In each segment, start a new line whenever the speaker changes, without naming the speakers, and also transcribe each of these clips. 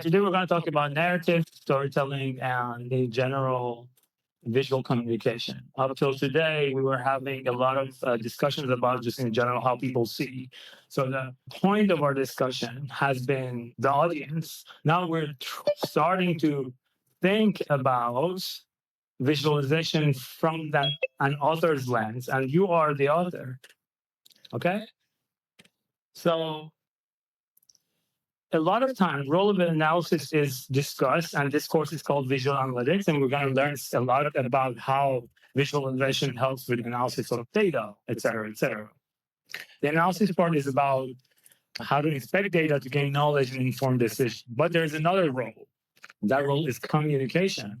Today we're going to talk about narrative, storytelling, and in general, visual communication. Up till today, we were having a lot of discussions about just in general how people see. So the point of our discussion has been the audience. Now we're starting to think about visualization from that an author's lens, and you are the author. Okay, so a lot of time relevant analysis is discussed, and this course is called visual analytics, and we're going to learn a lot about how visualization helps with analysis of data, et cetera, et cetera. The analysis part is about how to inspect data to gain knowledge and inform decisions. But there's another role. That role is communication,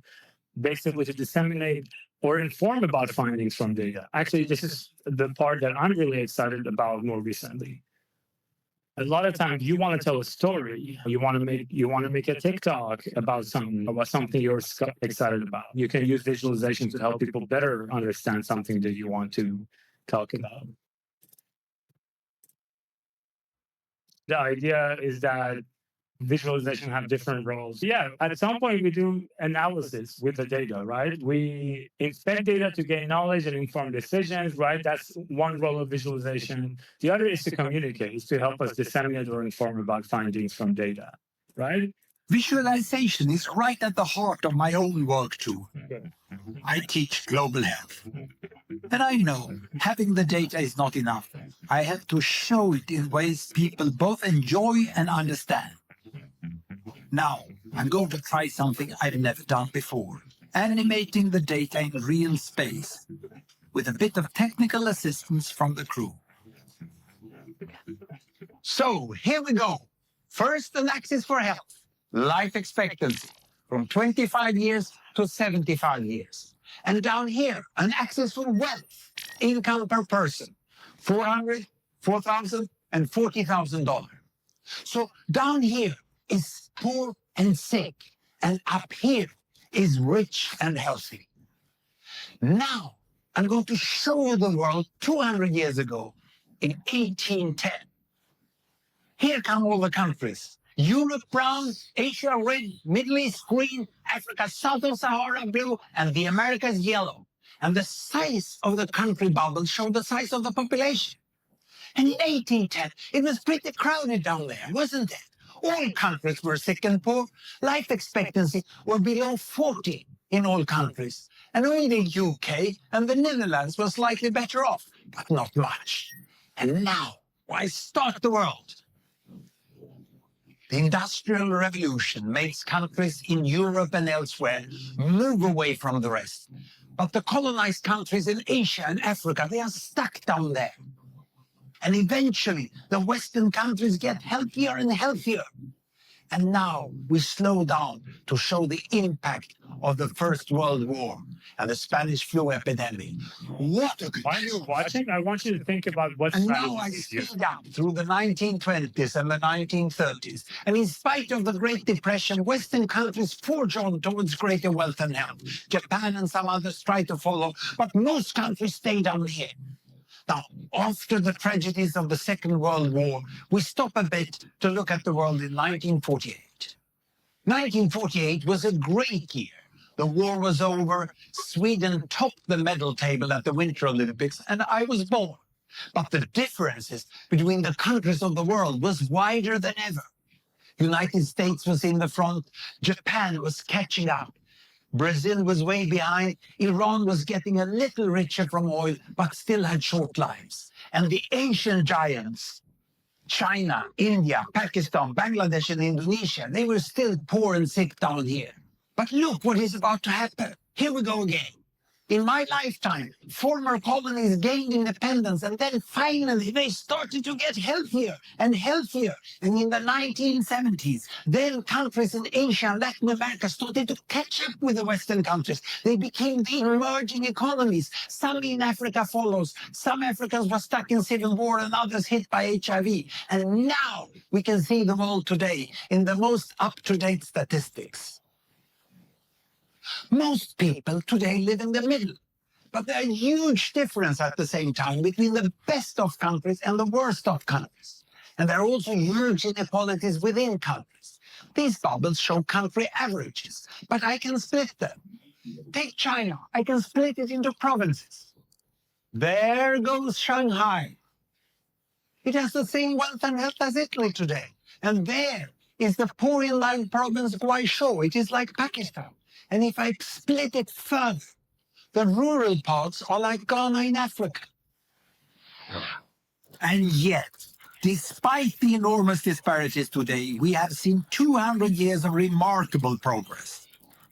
basically to disseminate or inform about findings from data. Actually, this is the part that I'm really excited about more recently. A lot of times you want to tell a story, you want to make a TikTok about something you're excited about. You can use visualization to help people better understand something that you want to talk about. The idea is that visualization have different roles. Yeah, at some point we do analysis with the data, right? We inspect data to gain knowledge and inform decisions, right? That's one role of visualization. The other is to communicate, is to help us disseminate or inform about findings from data, right?
Visualization is right at the heart of my own work too. I teach global health. And I know having the data is not enough. I have to show it in ways people both enjoy and understand. Now, I'm going to try something I've never done before. Animating the data in real space, with a bit of technical assistance from the crew.
So, here we go. First, an axis for health. Life expectancy, from 25 years to 75 years. And down here, an axis for wealth, income per person, $400, $4,000, and $40,000. So down here is poor and sick, and up here is rich and healthy. Now, I'm going to show you the world 200 years ago, in 1810. Here come all the countries. Europe brown, Asia red, Middle East green, Africa south of Sahara blue, and the Americas yellow. And the size of the country bubbles show the size of the population. And in 1810, it was pretty crowded down there, wasn't it? All countries were sick and poor. Life expectancy were below 40 in all countries. And only the UK and the Netherlands were slightly better off, but not much. And now, why start the world? The Industrial Revolution makes countries in Europe and elsewhere move away from the rest. But the colonized countries in Asia and Africa, they are stuck down there. And eventually, the Western countries get healthier and healthier. And now we slow down to show the impact of the First World War and the Spanish flu epidemic. What a...
While you're watching, I want you to think about what's...
And now I speed up through the 1920s and the 1930s. And in spite of the Great Depression, Western countries forge on towards greater wealth and health. Japan and some others try to follow, but most countries stay down here. Now, after the tragedies of the Second World War, we stop a bit to look at the world in 1948. 1948 was a great year. The war was over, Sweden topped the medal table at the Winter Olympics, and I was born. But the differences between the countries of the world was wider than ever. United States was in the front, Japan was catching up. Brazil was way behind. Iran was getting a little richer from oil, but still had short lives. And the Asian giants, China, India, Pakistan, Bangladesh, and Indonesia, they were still poor and sick down here. But look what is about to happen. Here we go again. In my lifetime, former colonies gained independence, and then finally they started to get healthier and healthier. And in the 1970s, then countries in Asia and Latin America started to catch up with the Western countries. They became the emerging economies. Some in Africa follows. Some Africans were stuck in civil war and others hit by HIV. And now we can see the world today in the most up-to-date statistics. Most people today live in the middle, but there are huge differences at the same time between the best of countries and the worst of countries. And there are also huge inequalities within countries. These bubbles show country averages, but I can split them. Take China. I can split it into provinces. There goes Shanghai. It has the same wealth and health as Italy today. And there is the poor inland province Guizhou. It is like Pakistan. And if I split it further, the rural parts are like Ghana in Africa.
And yet, despite the enormous disparities today, we have seen 200 years of remarkable progress.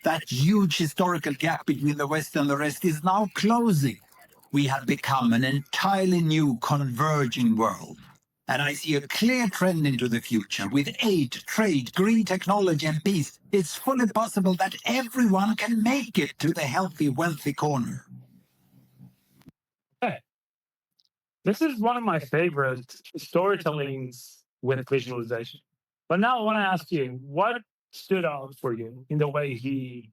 That huge historical gap between the West and the rest is now closing. We have become an entirely new converging world. And I see a clear trend into the future. With aid, trade, green technology, and peace, it's fully possible that everyone can make it to the healthy, wealthy corner.
Okay. This is one of my favorite storytellings with visualization. But now I want to ask you, what stood out for you in the way he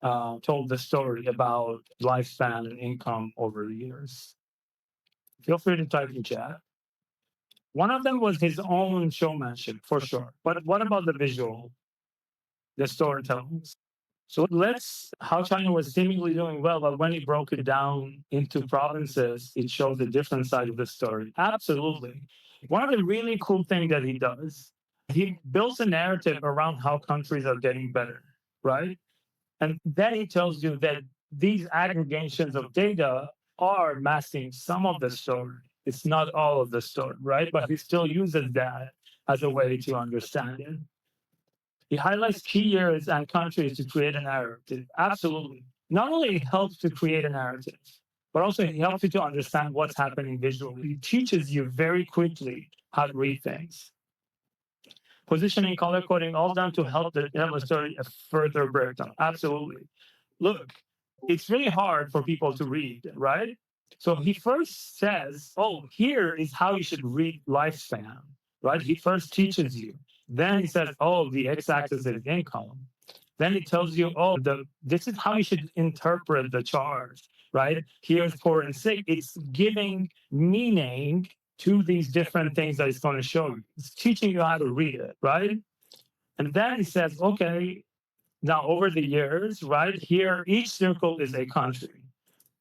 told the story about lifespan and income over the years? Feel free to type in chat. One of them was his own showmanship, for sure. But what about the visual, the storytelling? So how China was seemingly doing well, but when he broke it down into provinces, it shows a different side of the story. Absolutely. One of the really cool things that he does, he builds a narrative around how countries are getting better, right? And then he tells you that these aggregations of data are masking some of the story. It's not all of the story, right? But he still uses that as a way to understand it. He highlights key years and countries to create a narrative. Absolutely. Not only helps to create a narrative, but also he helps you to understand what's happening visually. He teaches you very quickly how to read things. Positioning, color coding, all done to help the story a further breakdown. Absolutely. Look, it's really hard for people to read, right? So he first says, oh, here is how you should read lifespan, right? He first teaches you. Then he says, oh, the x-axis is income. Then it tells you, oh, this is how you should interpret the chart, right? Here's poor and sick. It's giving meaning to these different things that it's going to show you. It's teaching you how to read it, right? And then he says, okay, now over the years, right here, each circle is a country.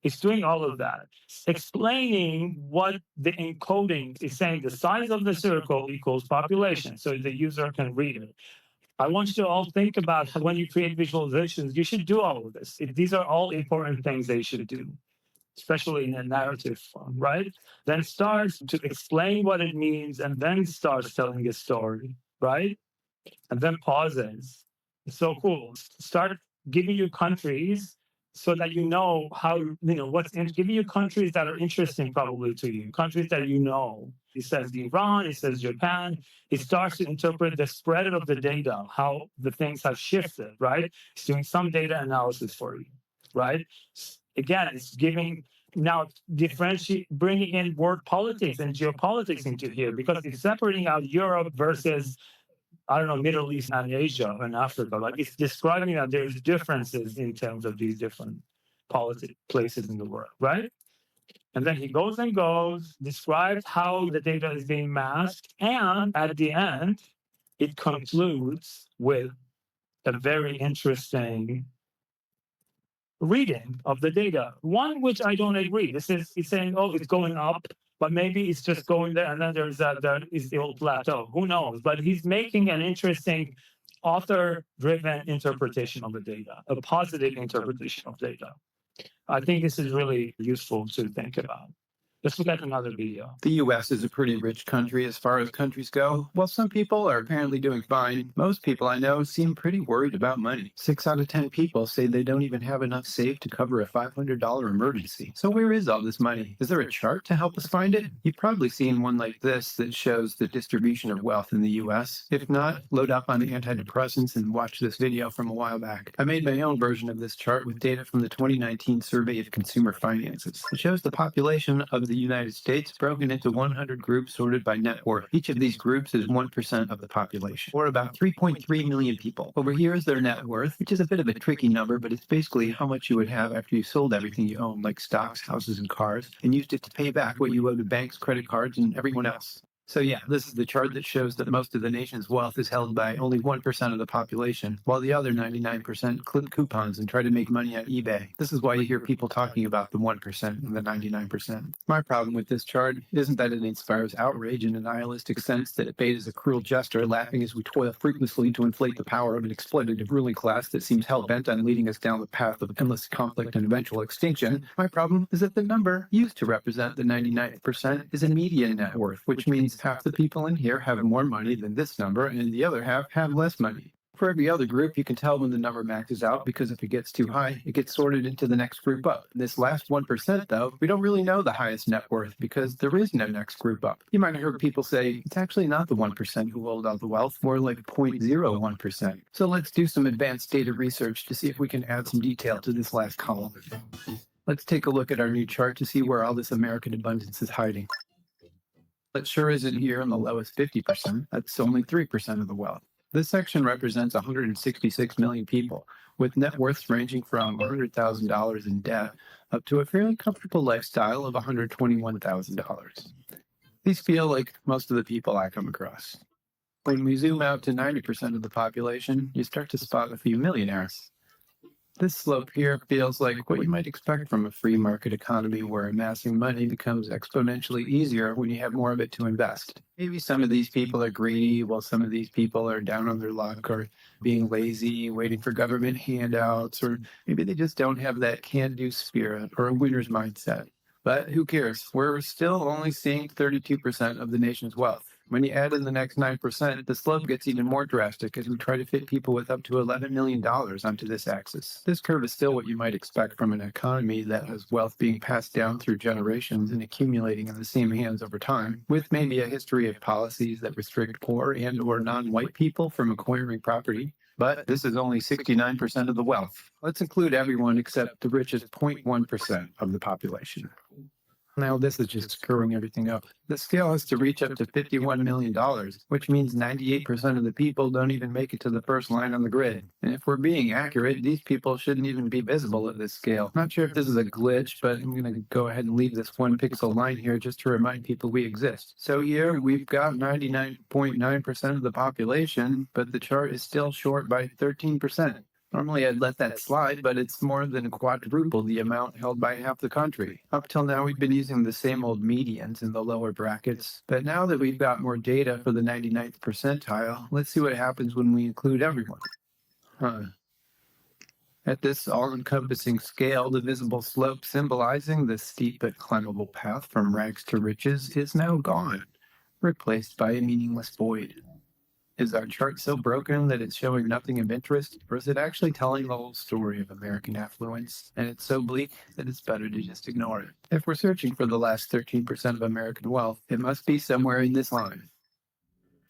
It's doing all of that, explaining what the encoding is saying. The size of the circle equals population, so the user can read it. I want you to all think about how when you create visualizations, you should do all of this. These are all important things that you should do, especially in a narrative form, right? Then starts to explain what it means and then starts telling a story, right? And then pauses. It's so cool. Start giving you countries so that you know how, giving you countries that are interesting probably to you, countries that you know. He says Iran, he says Japan. He starts to interpret the spread of the data, how the things have shifted, right? He's doing some data analysis for you, right? Again, it's giving now bringing in world politics and geopolitics into here because it's separating out Europe versus Middle East and Asia and Africa. Like it's describing that there's differences in terms of these different places in the world, right? And then he goes and goes, describes how the data is being masked, and at the end, it concludes with a very interesting reading of the data. One which I don't agree. It's saying, oh, it's going up, but maybe it's just going there, and then there is the old plateau. Who knows? But he's making an interesting author-driven interpretation of the data, a positive interpretation of data. I think this is really useful to think about. Let's look at another video.
The U.S. is a pretty rich country as far as countries go. While some people are apparently doing fine, most people I know seem pretty worried about money. 6 out of 10 people say they don't even have enough saved to cover a $500 emergency. So where is all this money? Is there a chart to help us find it? You've probably seen one like this that shows the distribution of wealth in the U.S. If not, load up on antidepressants and watch this video from a while back. I made my own version of this chart with data from the 2019 Survey of Consumer Finances. It shows the population of the United States broken into 100 groups sorted by net worth. Each of these groups is 1% of the population, or about 3.3 million people. Over here is their net worth, which is a bit of a tricky number, but it's basically how much you would have after you sold everything you own, like stocks, houses, and cars, and used it to pay back what you owe to banks, credit cards, and everyone else. So yeah, this is the chart that shows that most of the nation's wealth is held by only 1% of the population, while the other 99% clip coupons and try to make money on eBay. This is why you hear people talking about the 1% and the 99%. My problem with this chart isn't that it inspires outrage in a nihilistic sense that it bait as a cruel jester, laughing as we toil fruitlessly to inflate the power of an exploitative ruling class that seems hell-bent on leading us down the path of endless conflict and eventual extinction. My problem is that the number used to represent the 99% is a median net worth, which means half the people in here have more money than this number, and the other half have less money. For every other group, you can tell when the number maxes out, because if it gets too high, it gets sorted into the next group up. This last 1%, though, we don't really know the highest net worth because there is no next group up. You might have heard people say, it's actually not the 1% who hold all the wealth, more like 0.01%. So let's do some advanced data research to see if we can add some detail to this last column. Let's take a look at our new chart to see where all this American abundance is hiding. It sure isn't here in the lowest 50%. That's only 3% of the wealth. This section represents 166 million people, with net worths ranging from $100,000 in debt up to a fairly comfortable lifestyle of $121,000. These feel like most of the people I come across. When we zoom out to 90% of the population, you start to spot a few millionaires. This slope here feels like what you might expect from a free market economy where amassing money becomes exponentially easier when you have more of it to invest. Maybe some of these people are greedy, while some of these people are down on their luck or being lazy, waiting for government handouts, or maybe they just don't have that can-do spirit or a winner's mindset. But who cares? We're still only seeing 32% of the nation's wealth. When you add in the next 9%, the slope gets even more drastic as we try to fit people with up to $11 million onto this axis. This curve is still what you might expect from an economy that has wealth being passed down through generations and accumulating in the same hands over time, with maybe a history of policies that restrict poor and or non-white people from acquiring property. But this is only 69% of the wealth. Let's include everyone except the richest 0.1% of the population. Now this is just screwing everything up. The scale has to reach up to $51 million, which means 98% of the people don't even make it to the first line on the grid. And if we're being accurate, these people shouldn't even be visible at this scale. Not sure if this is a glitch, but I'm going to go ahead and leave this 1 pixel line here just to remind people we exist. So here we've got 99.9% of the population, but the chart is still short by 13%. Normally I'd let that slide, but it's more than quadruple the amount held by half the country. Up till now, we've been using the same old medians in the lower brackets, but now that we've got more data for the 99th percentile, let's see what happens when we include everyone. At this all-encompassing scale, the visible slope symbolizing the steep but climbable path from rags to riches is now gone, replaced by a meaningless void. Is our chart so broken that it's showing nothing of interest, or is it actually telling the whole story of American affluence, and it's so bleak that it's better to just ignore it? If we're searching for the last 13% of American wealth, it must be somewhere in this line.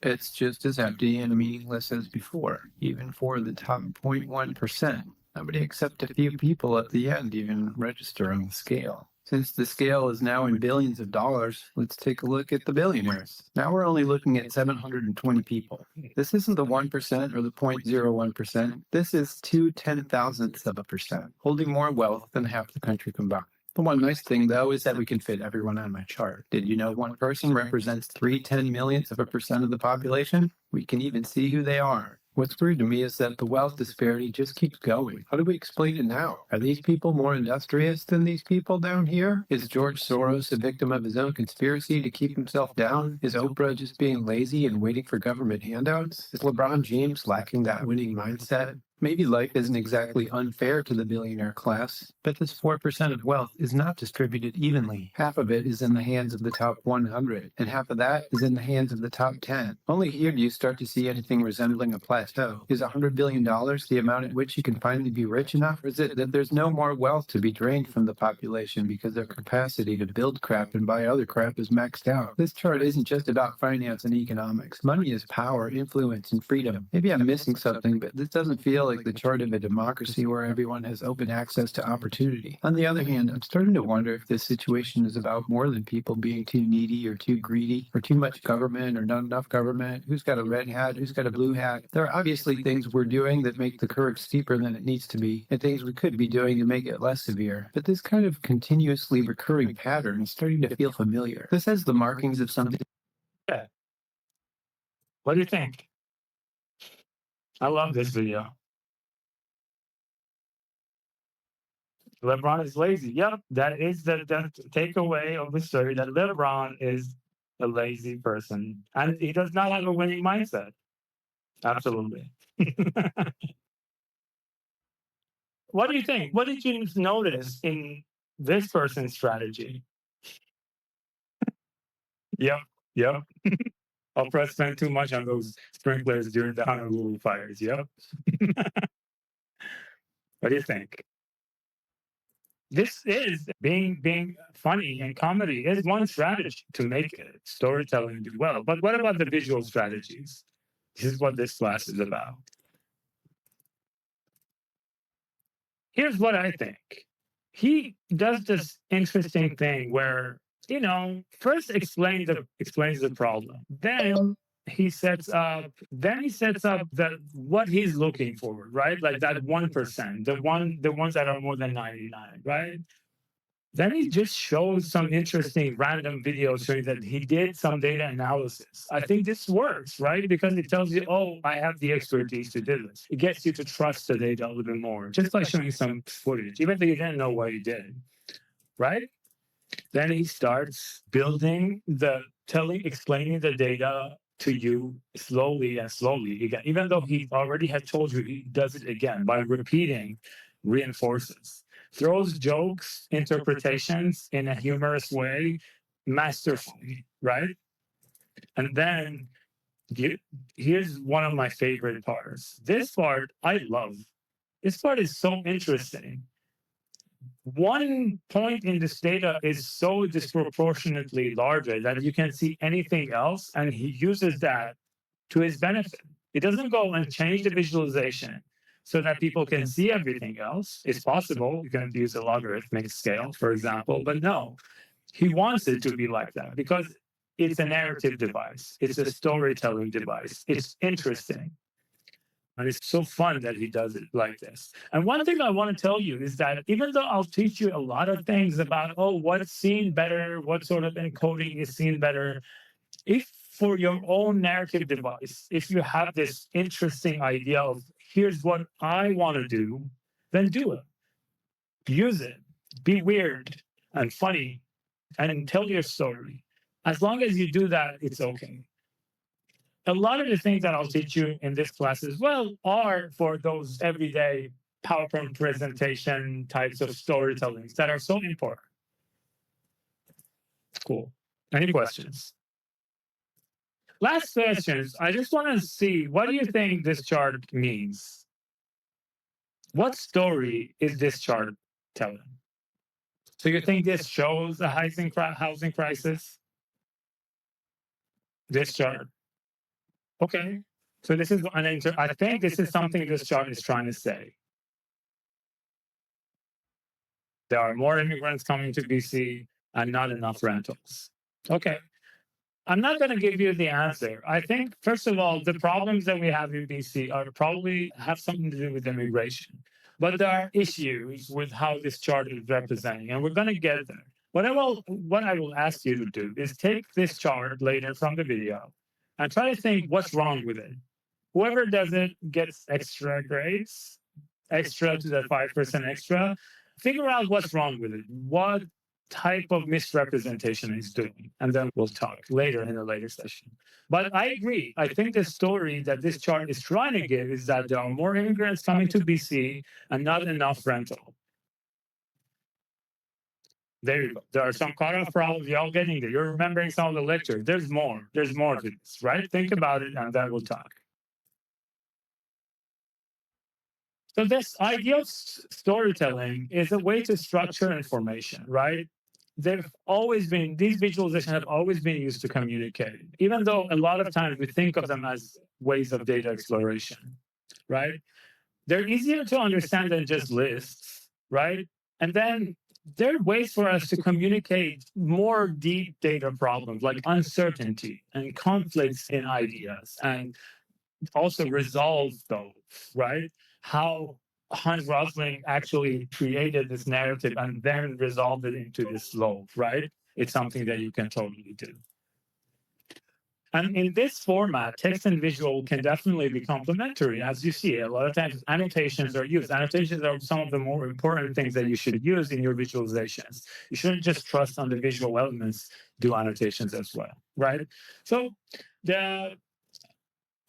It's just as empty and meaningless as before, even for the top 0.1%. Nobody except a few people at the end even register on the scale. Since the scale is now in billions of dollars, let's take a look at the billionaires. Now we're only looking at 720 people. This isn't the 1% or the 0.01%. This is 0.2%, holding more wealth than half the country combined. The one nice thing, though, is that we can fit everyone on my chart. Did you know one person represents 0.3% of the population? We can even see who they are. What's weird to me is that the wealth disparity just keeps going. How do we explain it now? Are these people more industrious than these people down here? Is George Soros a victim of his own conspiracy to keep himself down? Is Oprah just being lazy and waiting for government handouts? Is LeBron James lacking that winning mindset? Maybe life isn't exactly unfair to the billionaire class, but this 4% of wealth is not distributed evenly. Half of it is in the hands of the top 100, and half of that is in the hands of the top 10. Only here do you start to see anything resembling a plateau. Is $100 billion the amount at which you can finally be rich enough? Or is it that there's no more wealth to be drained from the population because their capacity to build crap and buy other crap is maxed out? This chart isn't just about finance and economics. Money is power, influence, and freedom. Maybe I'm missing something, but this doesn't feel like the chart of a democracy where everyone has open access to opportunity. On the other hand, I'm starting to wonder if this situation is about more than people being too needy or too greedy or too much government or not enough government. Who's got a red hat? Who's got a blue hat? There are obviously things we're doing that make the curve steeper than it needs to be, and things we could be doing to make it less severe. But this kind of continuously recurring pattern is starting to feel familiar. This has the markings of something.
Okay. What do you think? I love this video. LeBron is lazy. Yep, that is the takeaway of the story, that LeBron is a lazy person and he does not have a winning mindset. Absolutely. What do you think? What did you notice in this person's strategy? Yep, yep. Oprah spent too much on those sprinklers during the Honolulu fires. Yep. What do you think? This is being funny, and comedy is one strategy to make it storytelling do well. But what about the visual strategies? This is what this class is about. Here's what I think. He does this interesting thing where, first explains the problem. Then he sets up that what he's looking for, right? Like that 1%, the ones that are more than 99, right? Then he just shows some interesting random videos showing that he did some data analysis. I think this works, right? Because it tells you, oh, I have the expertise to do this. It gets you to trust the data a little bit more, just by showing some footage, even though you didn't know what he did, right? Then he starts explaining the data to you slowly and slowly. Again, even though he already had told you, he does it again by repeating, reinforces, throws jokes, interpretations in a humorous way, masterfully, right? And then here's one of my favorite parts. This part I love. This part is so interesting. One point in this data is so disproportionately larger that you can see anything else, and he uses that to his benefit. He doesn't go and change the visualization so that people can see everything else. It's possible. You can use a logarithmic scale, for example, but no, he wants it to be like that because it's a narrative device. It's a storytelling device. It's interesting. And it's so fun that he does it like this. And one thing I want to tell you is that even though I'll teach you a lot of things about, what's seen better, what sort of encoding is seen better, if for your own narrative device, if you have this interesting idea of here's what I want to do, then do it. Use it. Be weird and funny and tell your story. As long as you do that, it's okay. A lot of the things that I'll teach you in this class as well are for those everyday PowerPoint presentation types of storytellings that are so important. Cool. Any questions? Last questions. I just want to see, what do you think this chart means? What story is this chart telling? So you think this shows a housing crisis? This chart. Okay. So this is I think this is something this chart is trying to say. There are more immigrants coming to BC and not enough rentals. Okay. I'm not going to give you the answer. I think, first of all, the problems that we have in BC are probably have something to do with immigration. But there are issues with how this chart is representing, and we're going to get there. What I will ask you to do is take this chart later from the video and try to think what's wrong with it. Whoever does it gets extra grades, extra to the 5% extra. Figure out what's wrong with it. What type of misrepresentation is doing, and then we'll talk later in a later session. But I agree. I think the story that this chart is trying to give is that there are more immigrants coming to BC and not enough rental. There you go. There are some cutoff problems. You're all getting there. You're remembering some of the lectures. There's more. There's more to this, right? Think about it, and then we'll talk. So this idea of storytelling is a way to structure information, right? These visualizations have always been used to communicate, even though a lot of times we think of them as ways of data exploration, right? They're easier to understand than just lists, right? And then there are ways for us to communicate more deep data problems like uncertainty and conflicts in ideas, and also resolve those, right? How Hans Rosling actually created this narrative and then resolved it into this loaf, right? It's something that you can totally do. And in this format, text and visual can definitely be complementary. As you see, a lot of times annotations are used. Annotations are some of the more important things that you should use in your visualizations. You shouldn't just trust on the visual elements, do annotations as well, right? So the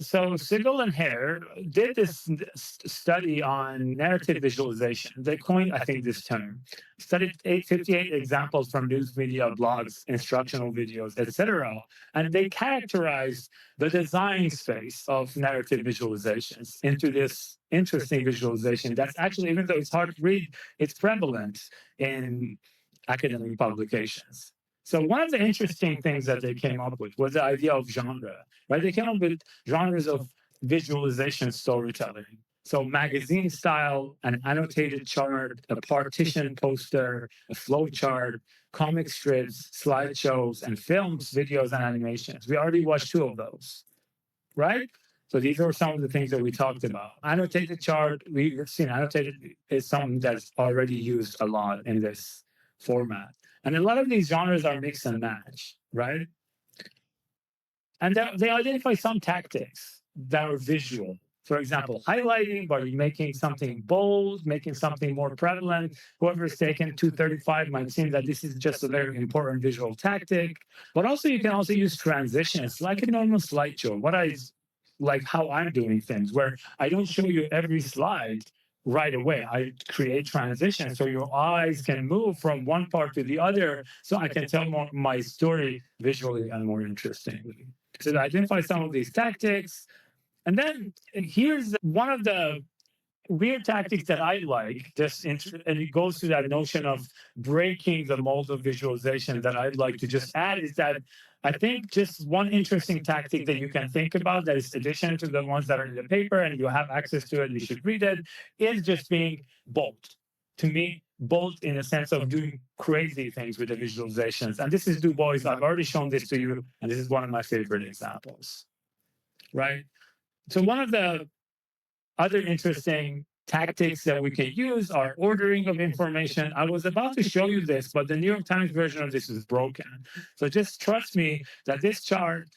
Siegel and Hare did this study on narrative visualization. They coined, I think, this term. Studied 58 examples from news media, blogs, instructional videos, etc., and they categorized the design space of narrative visualizations into this interesting visualization. That's actually, even though it's hard to read, it's prevalent in academic publications. So one of the interesting things that they came up with was the idea of genre, right? They came up with genres of visualization storytelling. So magazine style, an annotated chart, a partition poster, a flow chart, comic strips, slideshows, and films, videos, and animations. We already watched two of those, right? So these are some of the things that we talked about. Annotated chart, we've seen annotated is something that's already used a lot in this format. And a lot of these genres are mix and match, right? And they identify some tactics that are visual. For example, highlighting by making something bold, making something more prevalent. Whoever's taken 235 might seem that this is just a very important visual tactic. But also, you can also use transitions like a normal slideshow. What I like how I'm doing things, where I don't show you every slide right away. I create transitions so your eyes can move from one part to the other, so I can tell more my story visually and more interestingly. So identify some of these tactics. And then here's one of the weird tactics that I like, and it goes to that notion of breaking the mold of visualization that I'd like to just add is that I think just one interesting tactic that you can think about that is addition to the ones that are in the paper and you have access to it, you should read it, is just being bold. To me, bold in a sense of doing crazy things with the visualizations. And this is Du Bois. I've already shown this to you, and this is one of my favorite examples, right? So one of the other interesting tactics that we can use are ordering of information. I was about to show you this, but the New York Times version of this is broken. So just trust me that this chart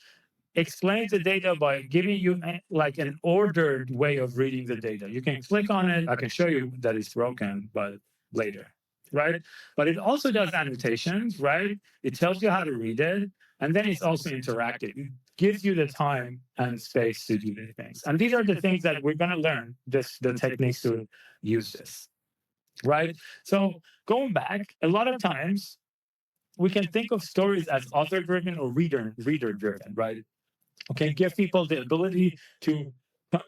explains the data by giving you like an ordered way of reading the data. You can click on it. I can show you that it's broken, but later, right? But it also does annotations, right? It tells you how to read it. And then it's also interactive. It gives you the time and space to do the things. And these are the things that we're going to learn, the techniques to use this, right? So going back, a lot of times we can think of stories as author-driven or reader-driven, right? Okay, give people the ability to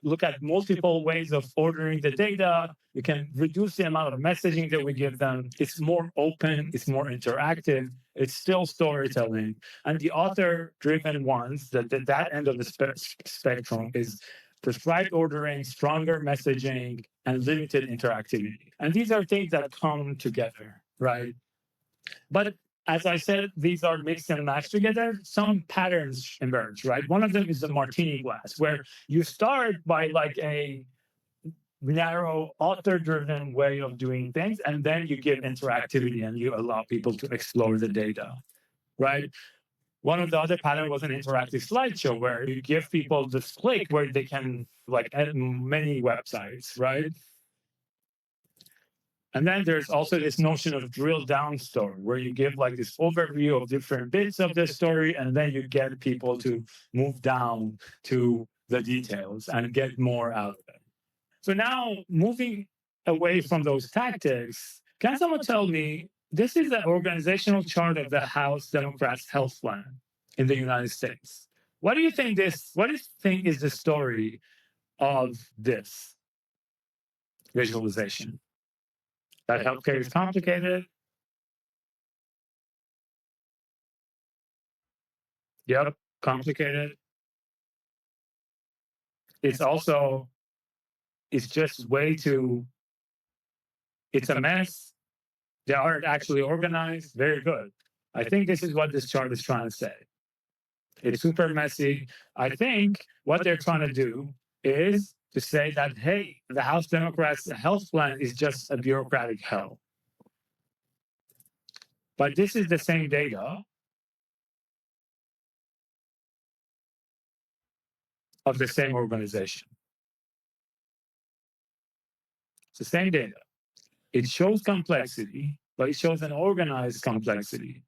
look at multiple ways of ordering the data. You can reduce the amount of messaging that we give them. It's more open, it's more interactive, it's still storytelling. And the author-driven ones, that end of the spectrum is prescribed ordering, stronger messaging, and limited interactivity. And these are things that come together, right? But as I said, these are mixed and matched together. Some patterns emerge, right? One of them is the martini glass, where you start by like a narrow author-driven way of doing things, and then you give interactivity and you allow people to explore the data, right? One of the other pattern was an interactive slideshow where you give people this click where they can like edit many websites, right? And then there's also this notion of drill down story, where you give like this overview of different bits of the story, and then you get people to move down to the details and get more out of it. So now moving away from those tactics, can someone tell me, this is the organizational chart of the House Democrats' health plan in the United States. What do you think is the story of this visualization? That healthcare is complicated. Yep, complicated. It's also, it's just way too, it's a mess. They aren't actually organized. Very good. I think this is what this chart is trying to say. It's super messy. I think what they're trying to do is to say that, hey, the House Democrats' health plan is just a bureaucratic hell. But this is the same data of the same organization. It's the same data. It shows complexity, but it shows an organized complexity.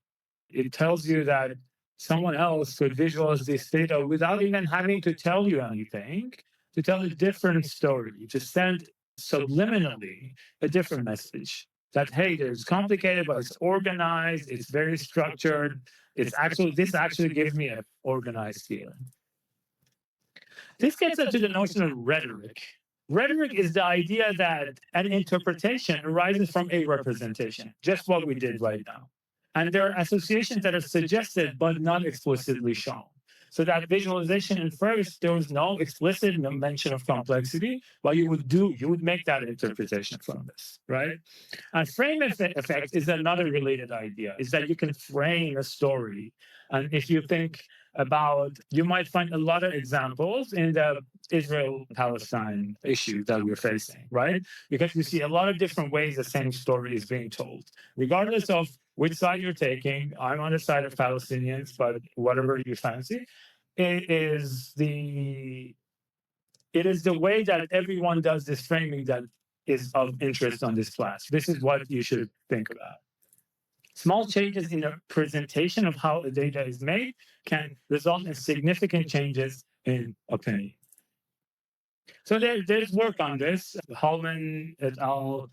It tells you that someone else could visualize this data without even having to tell you anything, to tell a different story, to send subliminally a different message that, hey, there's complicated, but it's organized, it's very structured. This actually gives me an organized feeling. This gets into the notion of rhetoric. Rhetoric is the idea that an interpretation arises from a representation, just what we did right now. And there are associations that are suggested but not explicitly shown. So that visualization infers there was no explicit mention of complexity, but you would make that interpretation from this, right? And frame effect is another related idea, is that you can frame a story. And if you think about, you might find a lot of examples in the Israel-Palestine issue that we're facing, right? Because you see a lot of different ways the same story is being told. Regardless of which side you're taking, I'm on the side of Palestinians, but whatever you fancy, it is the way that everyone does this framing that is of interest on this class. This is what you should think about. Small changes in the presentation of how the data is made can result in significant changes in opinion. So there's work on this. Hallman et al.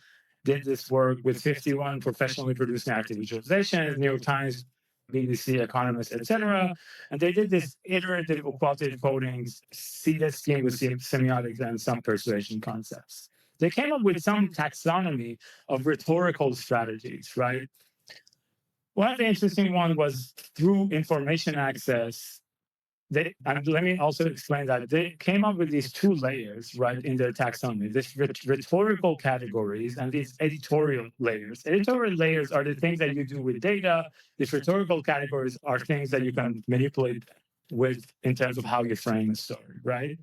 Did this work with 51 professionally produced narrative visualizations, New York Times, BBC, Economist, etc. And they did this iterative or qualitative codings, seeded scheme with semiotics and some persuasion concepts. They came up with some taxonomy of rhetorical strategies, right? One of the interesting ones was through information access. And let me also explain that they came up with these two layers, right, in their taxonomy, this rhetorical categories and these editorial layers. Editorial layers are the things that you do with data. These rhetorical categories are things that you can manipulate with in terms of how you frame the story, right?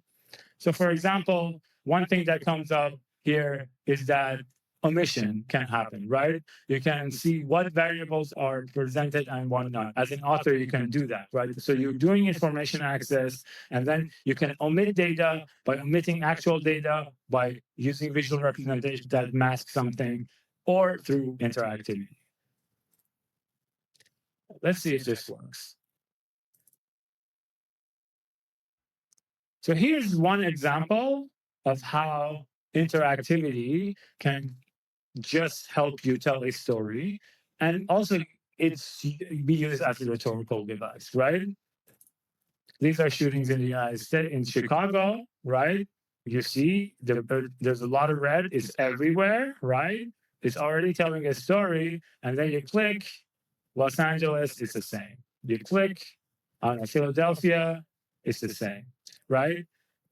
So, for example, one thing that comes up here is that omission can happen, right? You can see what variables are presented and what not. As an author, you can do that, right? So you're doing information access, and then you can omit data by omitting actual data, by using visual representation that masks something, or through interactivity. Let's see if this works. So here's one example of how interactivity can just help you tell a story, and also it's be used as a rhetorical device, right? These are shootings in the United States, in Chicago, right? You see, there's a lot of red. It's everywhere, right? It's already telling a story, and then you click Los Angeles, it's the same. You click on Philadelphia, it's the same, right?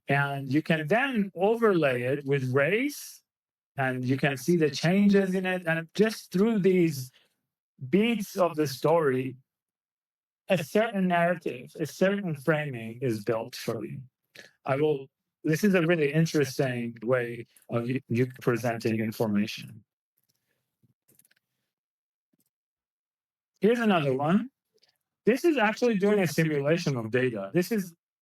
And you can then overlay it with race, and you can see the changes in it. And just through these beats of the story, a certain narrative, a certain framing is built for you. This is a really interesting way of you presenting information. Here's another one. This is actually doing a simulation of data.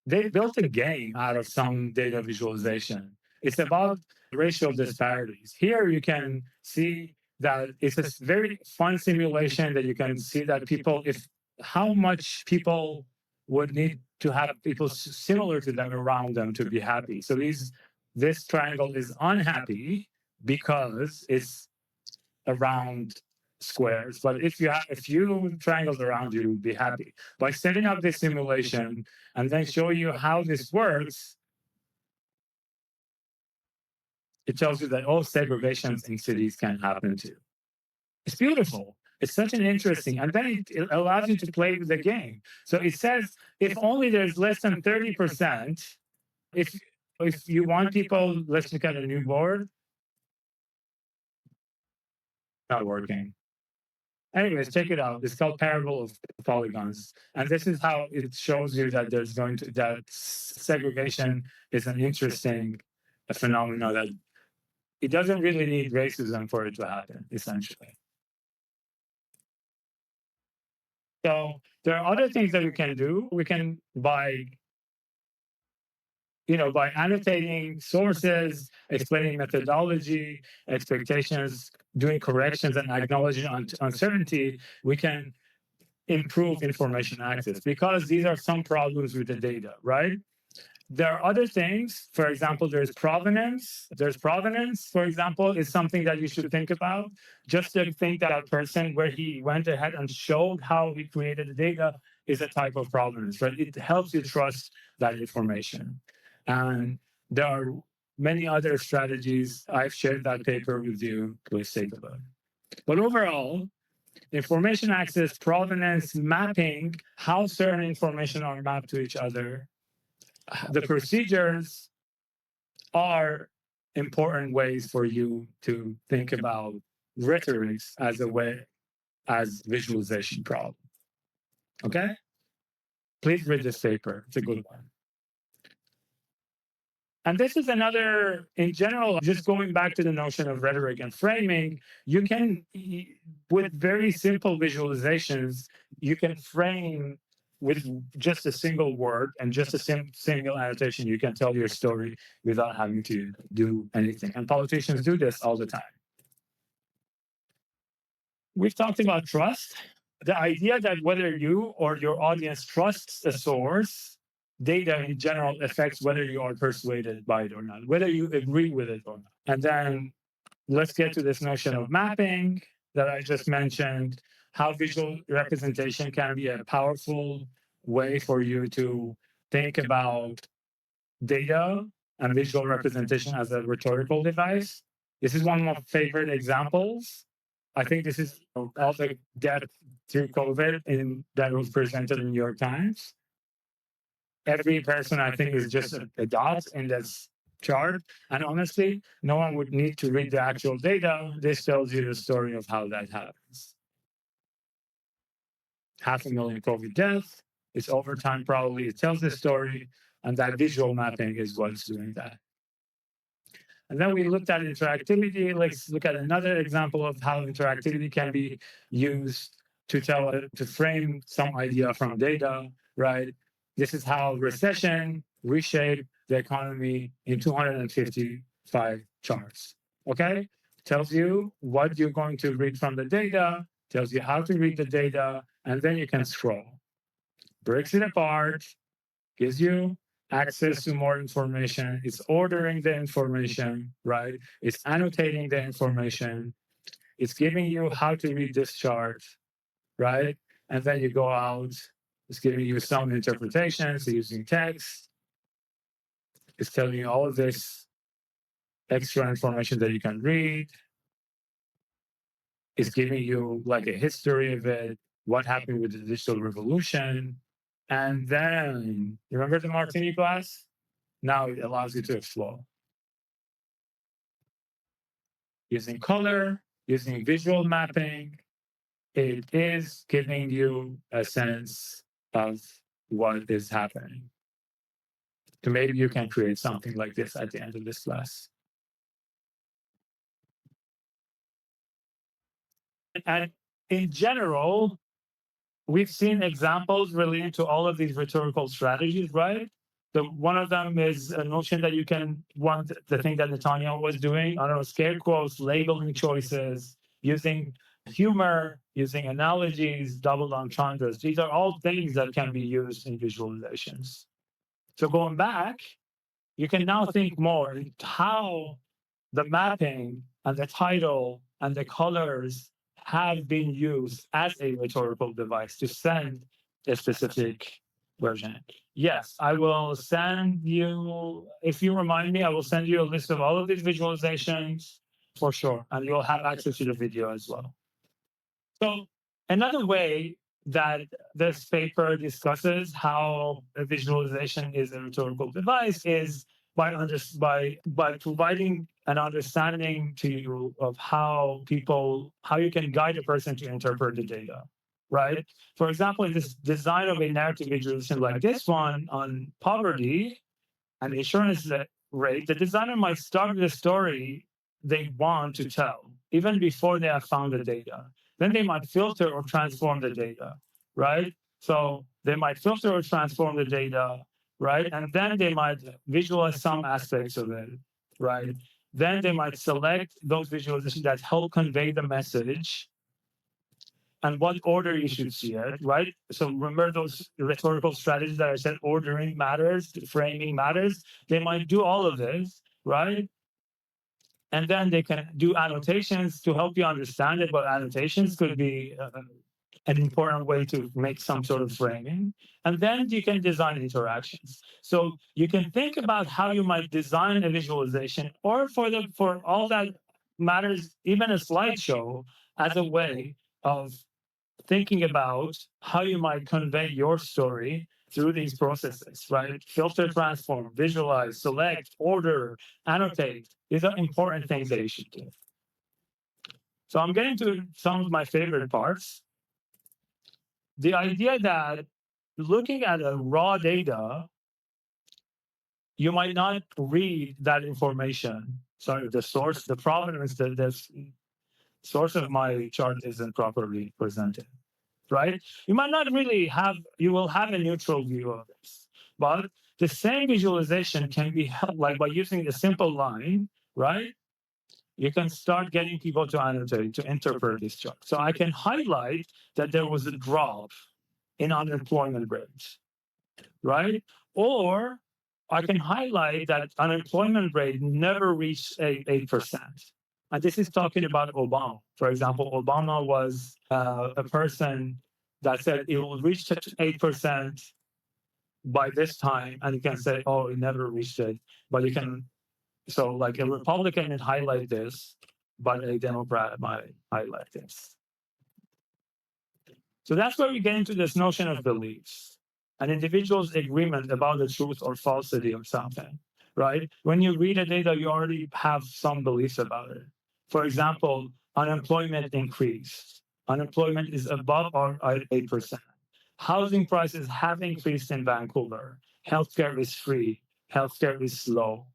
They built a game out of some data visualization. It's about racial disparities. Here you can see that it's a very fun simulation that you can see that how much people would need to have people similar to them around them to be happy. So this triangle is unhappy because it's around squares. But if you have a few triangles around you, you'll be happy. By setting up this simulation and then show you how this works, it tells you that all segregations in cities can happen too. It's beautiful. It's such an interesting, and then it allows you to play the game. So it says if only there's less than 30%, if you want people, let's look at a new board. Not working. Anyways, check it out. It's called Parable of Polygons. And this is how it shows you that that segregation is an interesting phenomenon, that it doesn't really need racism for it to happen, essentially. So there are other things that we can do. We can, by by annotating sources, explaining methodology, expectations, doing corrections, and acknowledging uncertainty, we can improve information access, because these are some problems with the data, right? There are other things. For example, there's provenance. For example, is something that you should think about. Just to think that person where he went ahead and showed how he created the data is a type of provenance, right? It helps you trust that information. And there are many other strategies. I've shared that paper with you. Please take a look. But overall, information access, provenance, mapping, how certain information are mapped to each other, the procedures are important ways for you to think about rhetorics as visualization problem. Okay? Please read this paper. It's a good one. And this is another, in general, just going back to the notion of rhetoric and framing, you can, with very simple visualizations, you can frame with just a single word and just a single annotation. You can tell your story without having to do anything. And politicians do this all the time. We've talked about trust. The idea that whether you or your audience trusts a source, data in general affects whether you are persuaded by it or not, whether you agree with it or not. And then let's get to this notion of mapping that I just mentioned, how visual representation can be a powerful way for you to think about data and visual representation as a rhetorical device. This is one of my favorite examples. I think this is all the death through COVID that was presented in New York Times. Every person, I think, is just a dot in this chart. And honestly, no one would need to read the actual data. This tells you the story of how that happens. 500,000 COVID deaths. It's over time, probably. It tells the story. And that visual mapping is what's doing that. And then we looked at interactivity. Let's look at another example of how interactivity can be used to frame some idea from data, right? This is how recession reshaped the economy in 255 charts. Okay? Tells you what you're going to read from the data, tells you how to read the data, and then you can scroll. Breaks it apart, gives you access to more information. It's ordering the information, right? It's annotating the information. It's giving you how to read this chart, right? And then you go out. It's giving you some interpretations using text. It's telling you all of this extra information that you can read. It's giving you like a history of it, what happened with the digital revolution. And then, remember the martini glass? Now it allows you to explore. Using color, using visual mapping, it is giving you a sense of what is happening. So maybe you can create something like this at the end of this class. And in general, we've seen examples related to all of these rhetorical strategies, right? So one of them is a notion that you can want the thing that Netanyahu was doing, I don't know, scare quotes, labeling choices, using humor, using analogies, double entendres. These are all things that can be used in visualizations. So going back, you can now think more how the mapping and the title and the colors have been used as a rhetorical device to send a specific version. Yes, I will send you, if you remind me, I will send you a list of all of these visualizations for sure, and you'll have access to the video as well. So another way that this paper discusses how a visualization is a rhetorical device is by providing an understanding to you of how you can guide a person to interpret the data, right? For example, in this design of a narrative visualization like this one on poverty and insurance rate, the designer might start with a story they want to tell, even before they have found the data. Then they might filter or transform the data, right? So they might filter or transform the data right? And then they might visualize some aspects of it, right? Then they might select those visualizations that help convey the message and what order you should see it, right? So remember those rhetorical strategies that I said, ordering matters, framing matters. They might do all of this, right? And then they can do annotations to help you understand it, but annotations could be an important way to make some sort of framing. And then you can design interactions. So you can think about how you might design a visualization, or for all that matters, even a slideshow, as a way of thinking about how you might convey your story through these processes, right? Filter, transform, visualize, select, order, annotate. These are important things that you should do. So I'm getting to some of my favorite parts. The idea that looking at a raw data, you might not read that information. Sorry, the source, the provenance, the source of my chart isn't properly presented, right? You might not really have, you will have a neutral view of this, but the same visualization can be helped, like by using a simple line, right? You can start getting people to annotate, to interpret this chart. So I can highlight that there was a drop in unemployment rates, right? Or I can highlight that unemployment rate never reached 8%. And this is talking about Obama. For example, Obama was a person that said it will reach 8% by this time. And you can say, oh, it never reached it. But you can, so like a Republican can highlight this, but a Democrat might highlight this. So that's where we get into this notion of beliefs, an individual's agreement about the truth or falsity of something, right? When you read a data, you already have some beliefs about it. For example, unemployment increased. Unemployment is above or 8%. Housing prices have increased in Vancouver. Healthcare is free. Healthcare is slow.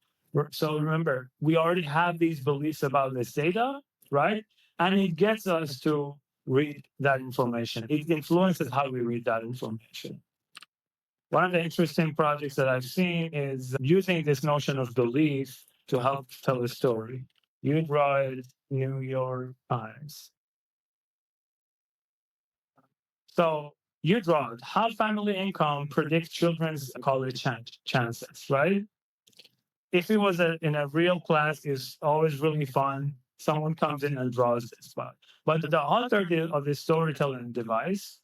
So remember, we already have these beliefs about this data, right? And it gets us to read that information. It influences how we read that information. One of the interesting projects that I've seen is using this notion of belief to help tell a story. You draw it, New York Times. So you draw it. How family income predicts children's college chances, right? If it was in a real class, it's always really fun. Someone comes in and draws this. But the author of this storytelling device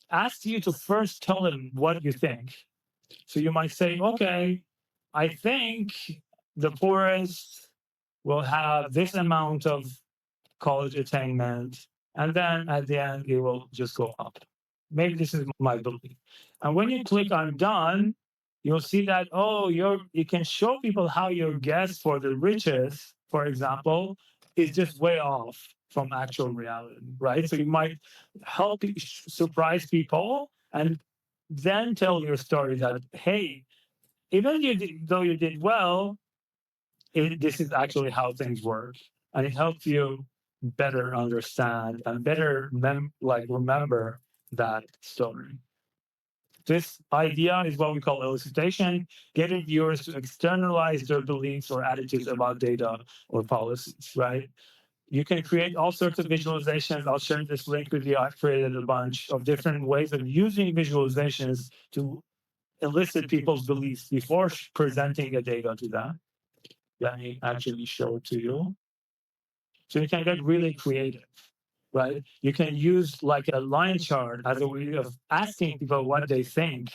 asks you to first tell them what you think. So you might say, okay, I think the poorest will have this amount of college attainment, and then at the end, it will just go up. Maybe this is my belief. And when you click on done, you'll see that, oh, you can show people how your guess for the richest, for example, is just way off from actual reality, right? So you might help surprise people and then tell your story that, hey, even though you did well, this is actually how things work. And it helps you better understand and better remember that story. This idea is what we call elicitation, getting viewers to externalize their beliefs or attitudes about data or policies, right? You can create all sorts of visualizations. I'll share this link with you. I've created a bunch of different ways of using visualizations to elicit people's beliefs before presenting a data to them. Let me actually show it to you. So you can get really creative, right? You can use like a line chart as a way of asking people what they think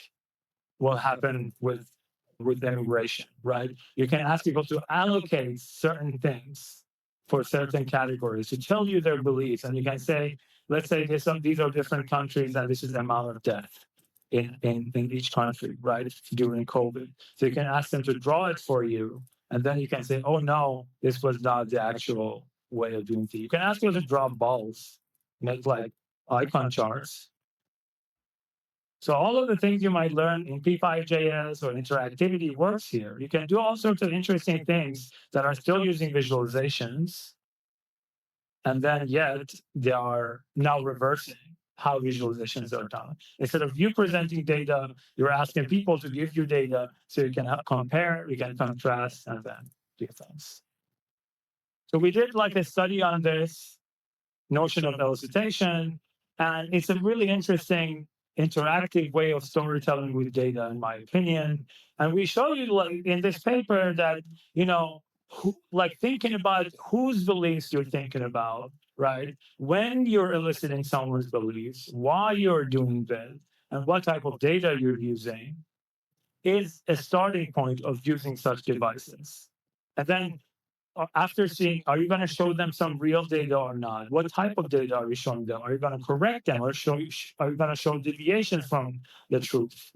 will happen with immigration, right? You can ask people to allocate certain things for certain categories to tell you their beliefs. And you can say, let's say these are different countries and this is the amount of death in each country, right? During COVID. So you can ask them to draw it for you. And then you can say, oh no, this was not the actual way of doing things. You can ask them to draw balls, make like icon charts. So all of the things you might learn in P5JS or interactivity works here. You can do all sorts of interesting things that are still using visualizations. And then yet they are now reversing how visualizations are done. Instead of you presenting data, you're asking people to give you data so you can compare, you can contrast, and then do things. So we did like a study on this notion of elicitation, and it's a really interesting interactive way of storytelling with data, in my opinion. And we show you like in this paper that, you know, like thinking about whose beliefs you're thinking about, right? When you're eliciting someone's beliefs, why you're doing this, and what type of data you're using is a starting point of using such devices. And then after seeing, are you going to show them some real data or not? What type of data are you showing them? Are you going to correct them, or are you going to show deviations from the truth?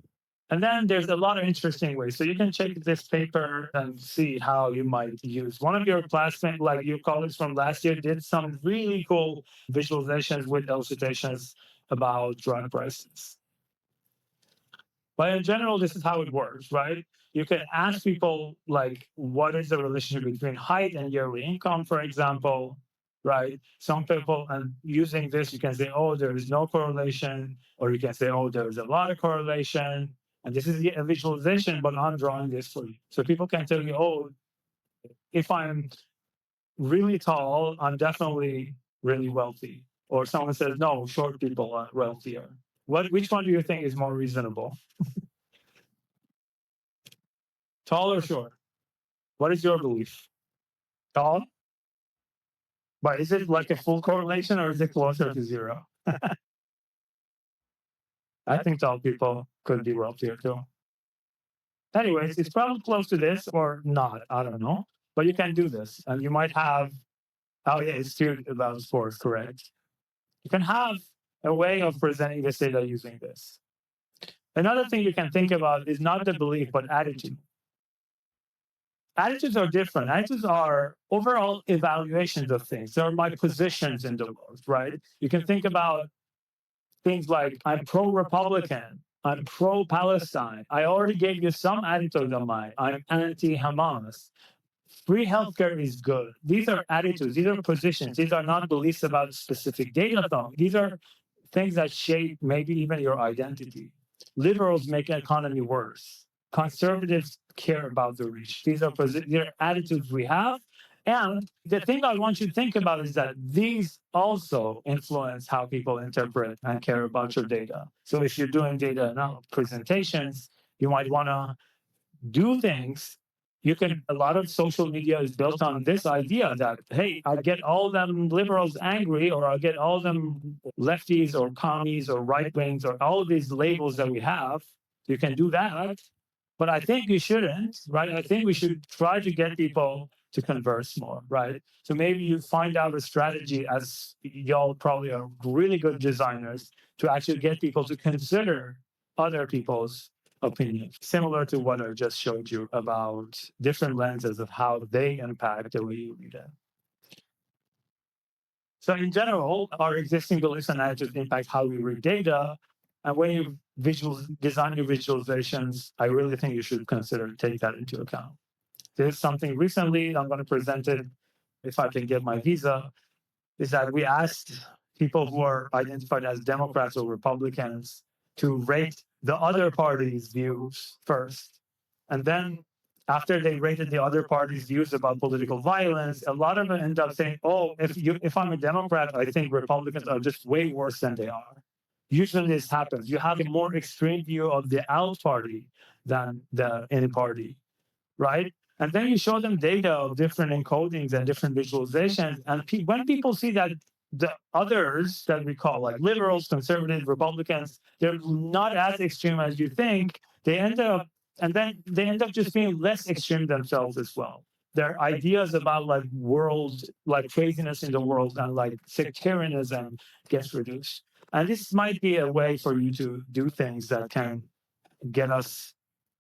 And then there's a lot of interesting ways. So you can check this paper and see how you might use. One of your classmates, like your colleagues from last year, did some really cool visualizations with elicitations about drug prices. But in general, this is how it works, right? You can ask people, like, what is the relationship between height and yearly income, for example, right? Some people, and using this, you can say, oh, there is no correlation, or you can say, oh, there is a lot of correlation. And this is a visualization, but I'm drawing this for you. So people can tell you, oh, if I'm really tall, I'm definitely really wealthy. Or someone says, no, short people are wealthier. Which one do you think is more reasonable? Tall or short? What is your belief? Tall? But is it like a full correlation, or is it closer to zero? I think tall people could be wealthier too. Anyways, it's probably close to this or not. I don't know. But you can do this. And you might have, oh, yeah, it's still about sports, correct? You can have a way of presenting this data using this. Another thing you can think about is not the belief, but attitude. Attitudes are different. Attitudes are overall evaluations of things. They're my positions in the world, right? You can think about things like I'm pro-Republican, I'm pro-Palestine. I already gave you some attitudes on mine. I'm anti-Hamas. Free healthcare is good. These are attitudes. These are positions. These are not beliefs about specific data, though. These are things that shape maybe even your identity. Liberals make the economy worse. Conservatives care about the rich. These are attitudes we have. And the thing I want you to think about is that these also influence how people interpret and care about your data. So if you're doing data presentations, you might want to do things. A lot of social media is built on this idea that, hey, I get all them liberals angry, or I get all them lefties or commies or right wings, or all of these labels that we have. You can do that, but I think you shouldn't, right? I think we should try to get people to converse more, right? So maybe you find out a strategy, as y'all probably are really good designers, to actually get people to consider other people's opinions, similar to what I just showed you about different lenses of how they impact the way you read it. So in general, our existing beliefs and attitudes impact how we read data. And when you design your visualizations, I really think you should take that into account. There's something recently, I'm going to present it if I can get my visa, is that we asked people who are identified as Democrats or Republicans to rate the other party's views first. And then after they rated the other party's views about political violence, a lot of them end up saying, oh, if I'm a Democrat, I think Republicans are just way worse than they are. Usually this happens. You have a more extreme view of the out party than the in party, right? And then you show them data of different encodings and different visualizations. And when people see that the others that we call like liberals, conservatives, Republicans, they're not as extreme as you think, they end up just being less extreme themselves as well. Their ideas about like world, like craziness in the world and like sectarianism gets reduced. And this might be a way for you to do things that can get us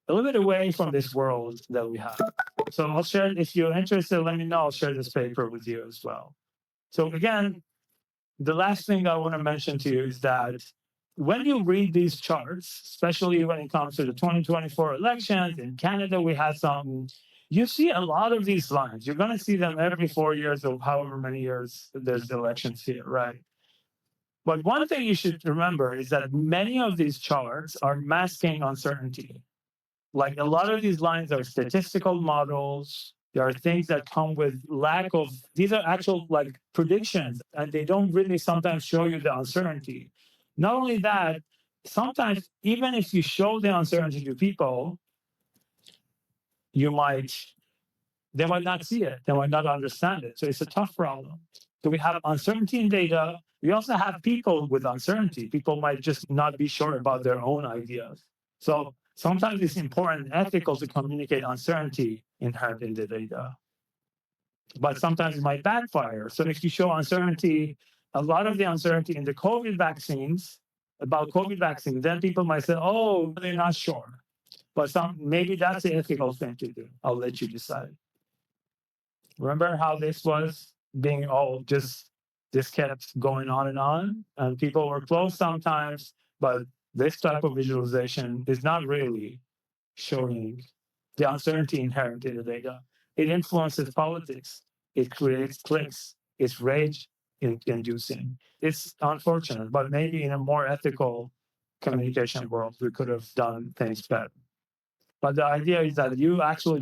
a little bit away from this world that we have. So I'll share, if you're interested, let me know. I'll share this paper with you as well. So again, the last thing I want to mention to you is that when you read these charts, especially when it comes to the 2024 elections, in Canada we had some, you see a lot of these lines. You're going to see them every 4 years or however many years there's elections here, right? But one thing you should remember is that many of these charts are masking uncertainty. Like a lot of these lines are statistical models. There are things that come with lack of, these are actual like predictions, and they don't really sometimes show you the uncertainty. Not only that, sometimes even if you show the uncertainty to people, you might, they might not see it, they might not understand it. So it's a tough problem. So we have uncertainty in data. We also have people with uncertainty. People might just not be sure about their own ideas. So sometimes it's important and ethical to communicate uncertainty inherent in the data. But sometimes it might backfire. So if you show uncertainty, a lot of the uncertainty in the COVID vaccines, about COVID vaccines, then people might say, oh, they're not sure. But maybe that's the ethical thing to do. I'll let you decide. Remember how this was being this kept going on, and people were close sometimes, but this type of visualization is not really showing the uncertainty inherent in the data. It influences politics. It creates clicks. It's rage inducing. It's unfortunate, but maybe in a more ethical communication world, we could have done things better. But the idea is that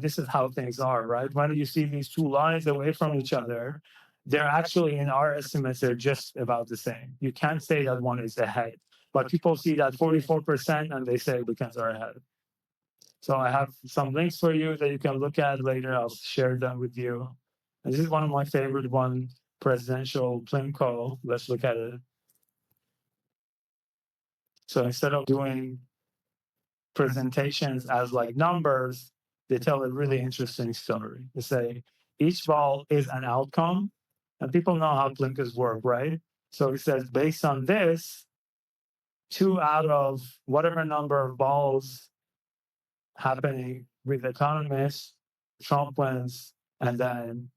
this is how things are, right? When you see these two lines away from each other, they're actually, in our estimates, they're just about the same. You can't say that one is ahead, but people see that 44% and they say weekends are ahead. So I have some links for you that you can look at later. I'll share them with you. And this is one of my favorite presidential Plimco. Let's look at it. So instead of doing presentations as like numbers, they tell a really interesting story. They say each ball is an outcome, and people know how Plimkas work, right? So it says based on this, 2 out of whatever number of balls happening with economists, Trump wins, and then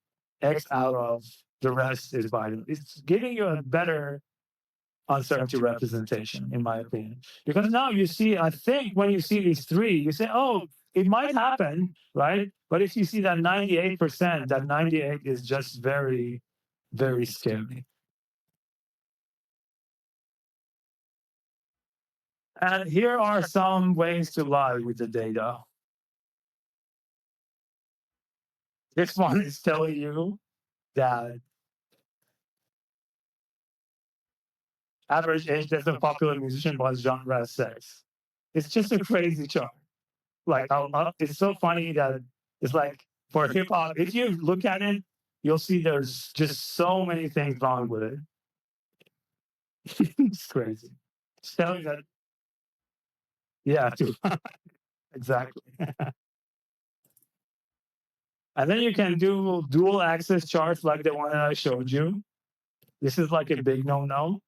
X out of the rest is Biden. It's giving you a better uncertainty representation, in my opinion. Because now you see, I think when you see these three, you say, oh, it might happen, right? But if you see that 98%, that 98 is just very, very scary. And here are some ways to lie with the data. This one is telling you that average age death of popular musician was genre sex. It's just a crazy chart. Like, it's so funny that it's like for hip hop, if you look at it, you'll see there's just so many things wrong with it. It's crazy. It's telling that, yeah, exactly. And then you can do dual axis charts like the one that I showed you. This is like a big no-no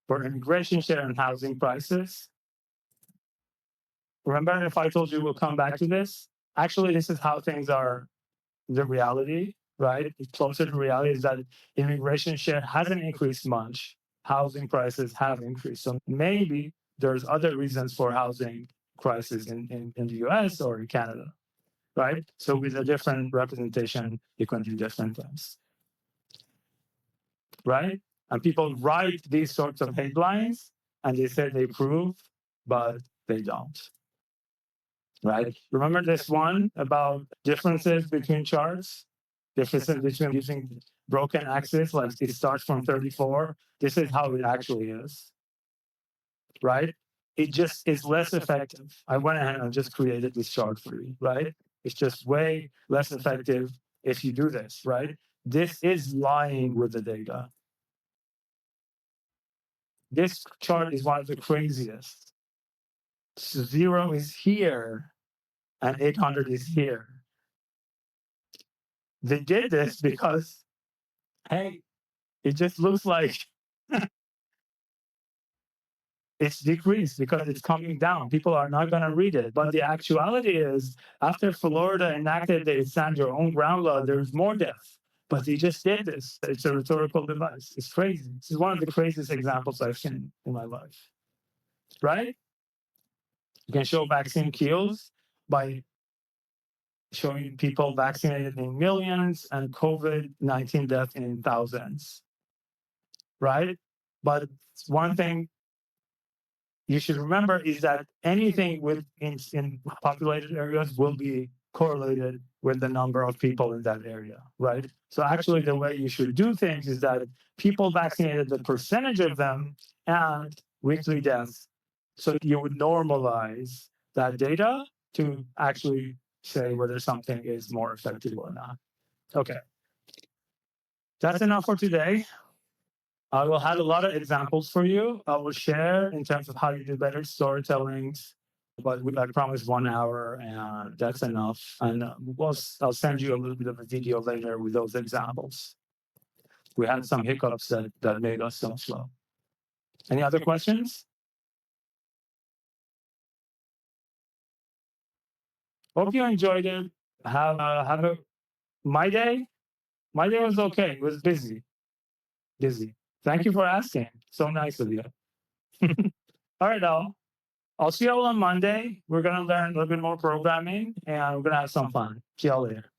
for immigration share and housing prices. Remember, if I told you we'll come back to this, actually, this is how things are. The reality, right? It's closer to reality is that immigration share hasn't increased much. Housing prices have increased. So maybe there's other reasons for housing crisis in the US or in Canada, right? So with a different representation, you can do different things, right? And people write these sorts of headlines and they say they prove, but they don't. Right? Remember this one about differences between charts? Differences between using broken axis, like it starts from 34. This is how it actually is. Right? It just is less effective. I went ahead and just created this chart for you, right? It's just way less effective if you do this, right? This is lying with the data. This chart is one of the craziest. 0 is here and 800 is here. They did this because, hey, it just looks like it's decreased because it's coming down. People are not going to read it. But the actuality is, after Florida enacted the stand your own ground law, there's more death. But they just did this. It's a rhetorical device. It's crazy. This is one of the craziest examples I've seen in my life. Right? You can show vaccine kills by showing people vaccinated in millions and COVID-19 death in thousands. Right? But one thing you should remember is that anything in populated areas will be correlated with the number of people in that area, right? So actually, the way you should do things is that people vaccinated, the percentage of them, and weekly deaths. So you would normalize that data to actually say whether something is more effective or not. Okay. That's enough for today. I will have a lot of examples for you. I will share in terms of how you do better storytellings, but I promise 1 hour, and that's enough. And I'll send you a little bit of a video later with those examples. We had some hiccups that made us so slow. Any other questions? Hope you enjoyed it. My day. My day was okay. It was busy. Thank you for asking. So nice of you. All right, I'll see you all on Monday. We're gonna learn a little bit more programming, and we're gonna have some fun. See y'all later.